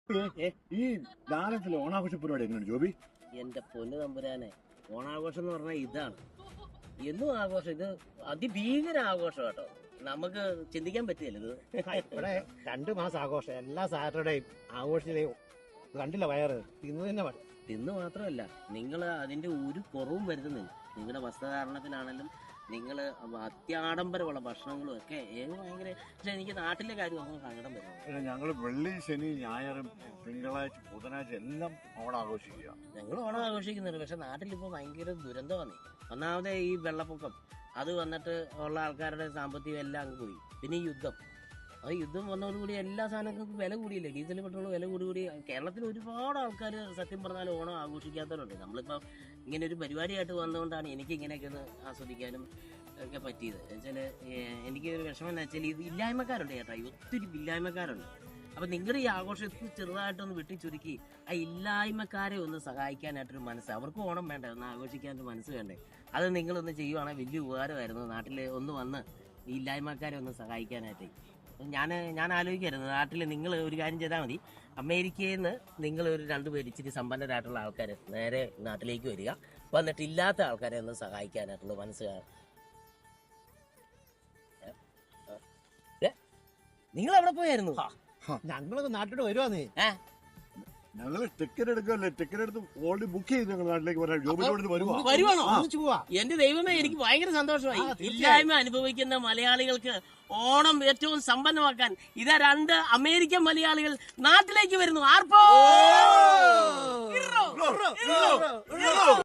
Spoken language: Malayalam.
ഈ ലാലത്തിലെ ഓണാഘോഷ പരിപാടി എങ്ങനെയാണ് ജോബി? എന്റെ പൊന്നു തമ്പുരാനെ, ഓണാഘോഷം എന്ന് പറഞ്ഞാൽ ഇതാണ്. എന്നും ആഘോഷം, ഇത് അതിഭീകര ആഘോഷം കേട്ടോ. നമുക്ക് ചിന്തിക്കാൻ പറ്റില്ല ഇത്. ഇവിടെ 2 മാസം ആഘോഷം, എല്ലാ സാറ്റർഡേയും ആഘോഷത്തിലെയും കണ്ടില്ല വയറ് ഇന്ന് തന്നെ മതി. തിന്ന് മാത്രമല്ല, നിങ്ങൾ അതിന്റെ ഒരു കുറവും വരുത്തുന്നില്ല. നിങ്ങളുടെ വസ്ത്രധാരണത്തിനാണെങ്കിലും നിങ്ങൾ അത്യാഡംബരമുള്ള ഭക്ഷണങ്ങളും ഒക്കെ ഭയങ്കര. പക്ഷെ എനിക്ക് നാട്ടിലെ കാര്യം ഒന്നും സങ്കടം വരും. ഞങ്ങൾ വെള്ളി, ശനി, ഞായറും തിങ്കളാഴ്ച, ബുധനാഴ്ച എല്ലാം ഓണം ആഘോഷിക്കുക. ഞങ്ങൾ ഓണം ആഘോഷിക്കുന്നുണ്ട്. പക്ഷെ നാട്ടിലിപ്പോൾ ഭയങ്കര ദുരന്തമാണ്. ഒന്നാമത് ഈ വെള്ളപ്പൊക്കം, അത് വന്നിട്ട് ഉള്ള ആൾക്കാരുടെ സാമ്പത്തികം എല്ലാം അങ്ങ് പോയി. പിന്നെ ഈ യുദ്ധം വന്നതോടുകൂടി എല്ലാ സാധനങ്ങൾക്കും വില കൂടിയില്ലേ. ഡീസൽ പെട്രോൾ വില കൂടി കേരളത്തിൽ ഒരുപാട് ആൾക്കാർ സത്യം പറഞ്ഞാൽ ഓണം ആഘോഷിക്കാത്തവരുണ്ട്. നമ്മളിപ്പോൾ ഇങ്ങനെ ഒരു പരിപാടിയായിട്ട് വന്നതുകൊണ്ടാണ് എനിക്ക് ഇങ്ങനെയൊക്കെ ഒന്ന് ആസ്വദിക്കാനും ഒക്കെ പറ്റിയത്. എന്നുവെച്ചാൽ എനിക്ക് ഒരു വിഷമം എന്ന് വെച്ചാൽ ഇത് ഇല്ലായ്മക്കാരുണ്ട് ചേട്ടാ, ഒത്തിരി ഇല്ലായ്മക്കാരുണ്ട്. അപ്പം നിങ്ങളുടെ ഈ ആഘോഷത്തിൽ ചെറുതായിട്ടൊന്ന് വെട്ടിച്ചുരുക്കി ആ ഇല്ലായ്മക്കാരെ ഒന്ന് സഹായിക്കാനായിട്ടൊരു മനസ്സ്, അവർക്ക് ഓണം വേണ്ടേ, ഒന്ന് ആഘോഷിക്കാനൊരു മനസ്സ് വേണ്ടേ, അത് നിങ്ങളൊന്ന് ചെയ്യുവാണെങ്കിൽ വലിയ ഉപകാരമായിരുന്നു. നാട്ടിൽ ഒന്ന് വന്ന് ഈ ഇല്ലായ്മക്കാരെ ഒന്ന് സഹായിക്കാനായിട്ട് ഞാൻ ആലോചിക്കായിരുന്നു. നാട്ടിൽ നിങ്ങൾ ഒരു കാര്യം ചെയ്താൽ മതി. അമേരിക്കയിൽ നിന്ന് നിങ്ങൾ ഒരു 2 പേര് ഇച്ചിരി സമ്പന്നരായിട്ടുള്ള ആൾക്കാർ നേരെ നാട്ടിലേക്ക് വരിക, വന്നിട്ട് ഇല്ലാത്ത ആൾക്കാരെ ഒന്ന് സഹായിക്കാനായിട്ടുള്ള മനസ്സ്. നിങ്ങൾ എവിടെ പോയായിരുന്നു? ഞങ്ങളൊക്കെ നാട്ടിലോട്ട് വരുവാന്നേ. ഞങ്ങൾ ടിക്കറ്റ് എടുക്കല്ലേ, ടിക്കറ്റ് എടുത്ത് ഓൾറെഡി ബുക്ക് ചെയ്ത് ഞങ്ങൾ നാട്ടിലേക്ക് വരാം. ജോബിനോട് വരുവാണോ? എന്റെ ദൈവമേ, എനിക്ക് ഭയങ്കര സന്തോഷമായി. ഇല്ലായ്മ അനുഭവിക്കുന്ന മലയാളികൾക്ക് ഓണം ഏറ്റവും സമ്പന്നമാക്കാൻ ഇതാ 2 അമേരിക്കൻ മലയാളികൾ നാട്ടിലേക്ക് വരുന്നു. ആർപ്പോ